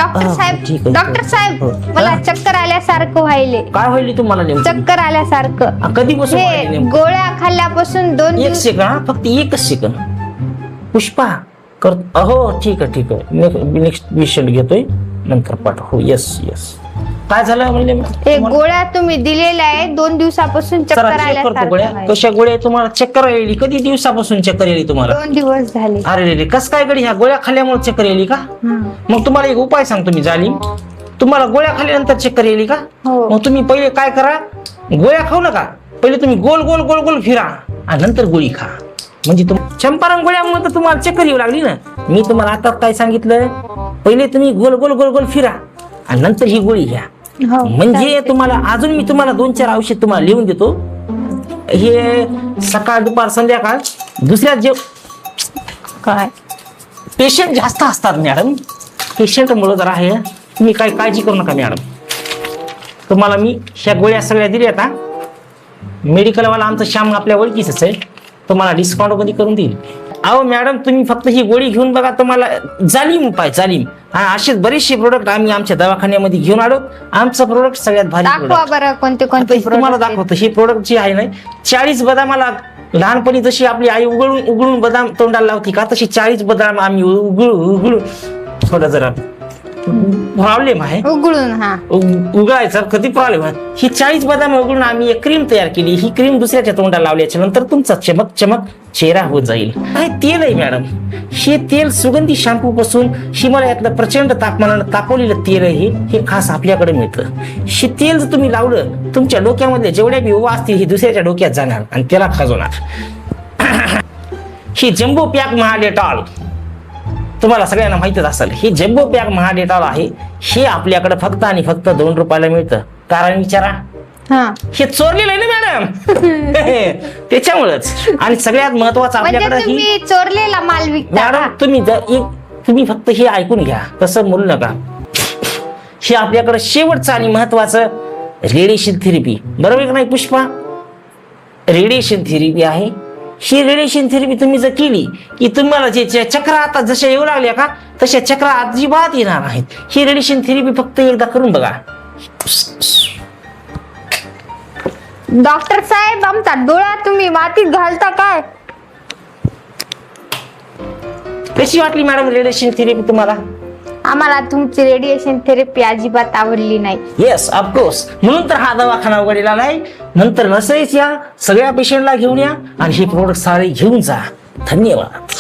Doctor साहेब, doctor साहेब, मला चक्कर आल्यासारखं व्हायले. काय व्हायली तुम्हाला नेमकं? चक्कर आल्यासारखं. कधीपासून व्हायली हे नेमकं? गोळ्या खाल्ल्यापासून 2 एक दिवस. सेकंड, फक्त एकच सेकंड. पुष्पा कर. हो ठीक आहे ठीक आहे, नेक्स्ट पेशंट घेतोय, नंतर पाठव. Yes yes. काय झालं म्हणले? हे गोळ्या तुम्ही दिलेल्या आहे 2 दिवसापासून चक्कर चेक करतो आल्यासारखं गोळ्या. व्हायले. कशा गोळ्या तुम्हाला चक्कर यायली? कधी दिवसापासून चक्कर यायली तुम्हाला? 2 दिवस झाले. अरे रे, कस काय गडी ह्या गोळ्या खाल्ल्यामुळे चक्कर यायली का? मग तुम्हाला एक उपाय सांगतो मी जालीम. तुम्हाला गोळ्या खाल्ल्यानंतर चक्कर यायली का? हो. मग तुम्ही पहिले काय करा, गोळ्या खाऊ नका, पहिले तुम्ही गोल गोल गोल गोल फिरा आणि नंतर गोळी खा. म्हणजे चंपारण गोळ्यामुळे तर तुम्हाला चक्कर येऊ लागली ना. मी तुम्हाला आता काय सांगितलं, पहिले तुम्ही गोल गोल गोल गोल फिरा आणि नंतर ही गोळी घ्या. हो, म्हणजे चालतंय. तुम्हाला अजून मी तुम्हाला 2-4 औषध तुम्हाला लिहून देतो. हे सकाळ दुपार संध्याकाळ. दुसऱ्या काय पेशंट जास्त असतात मॅडम, पेशंट मुळे जरा आहे, तुम्ही काय काळजी करू नका मॅडम. तुम्हाला मी ह्या गोळ्या सगळ्या दिल्या आता. मेडिकलवाला आमचं श्याम आपल्या ओळखीच आहे, तुम्हाला डिस्काउंट कधी करून देईल. अहो मॅडम, तुम्ही फक्त ही गोळी घेऊन बघा, तुम्हाला जालीम उपाय जालीम. हा, असेच बरेचसे प्रोडक्ट आम्ही आमच्या दवाखान्यामध्ये घेऊन आलो. आमचं प्रोडक्ट सगळ्यात भारी दाखवा product. बरं कोणते कोणते आता तुम्हाला product आहेत. दाखवतो. हे प्रोडक्ट जे आहे ना, 40 बदामाला लहानपणी जशी आपली आई उघडून उघडून बदाम तोंडाला लावती का, तशी 40 बदाम आम्ही उघडून थोडं जरा प्रॉब्लेम आहे उघडून. हा, उघडायचा कधी प्रॉब्लेम आहे. ही 40 बदाम उघडून आम्ही एक क्रीम तयार केली. ही क्रीम दुसऱ्याच्या तोंडाला लावल्याच्या नंतर तुमचा चमक चमक चेहरा होत जाईल. हे तेल आहे मॅडम, हे तेल सुगंधी शॅम्पू पासून हिमालयातलं प्रचंड तापमानानं तापवलेलं तेल आहे. हे खास आपल्याकडे मिळतं. हे तेल जर तुम्ही लावलं, तुमच्या डोक्यामध्ये जेवढ्या बी ओवा असतील हे दुसऱ्याच्या डोक्यात जाणार आणि त्याला खाजवणार. ही जम्बो पॅक महाडेटॉल तुम्हाला सगळ्यांना माहितच असेल. हे जम्बो पॅक महाडेटॉल आहे. हे आपल्याकडे फक्त आणि फक्त 2 रुपयाला मिळतं. कारण विचारा, हा. हे चोरलेलं आहे ना मॅडम. त्याच्यामुळेच. आणि सगळ्यात महत्वाचं म्हणजे आपल्याकडे ही तुम्ही चोरलेला माल विकता मॅडम, का? तुम्ही फक्त हे ऐकून घ्या, तसं बोलू नका. हे आपल्याकडे शेवटचं आणि महत्वाचं रेडिएशन थेरपी, बरोबर का नाही पुष्पा? रेडिएशन थेरपी आहे. ही रेडिएशन थेरपी तुम्ही जर केली की तुम्हाला जे चक्रा आता जशा येऊ लागल्या का, तशा चक्रा अजिबात येणार नाहीत. ही रेडिएशन थेरपी फक्त एकदा करून बघा. डॉक्टर साहेब, आमचा डोळा तुम्ही मातीत घालता काय? कशी वाटली मॅडम रेडिएशन थेरपी तुम्हाला? आम्हाला तुमची रेडिएशन थेरपी अजिबात आवडली नाही. Yes, of course. म्हणून तर हा दवाखाना उघडलेला नाही. नंतर नसेच या, सगळ्या पेशंटला घेऊन या आणि हे प्रोडक्ट सारे घेऊन जा. धन्यवाद.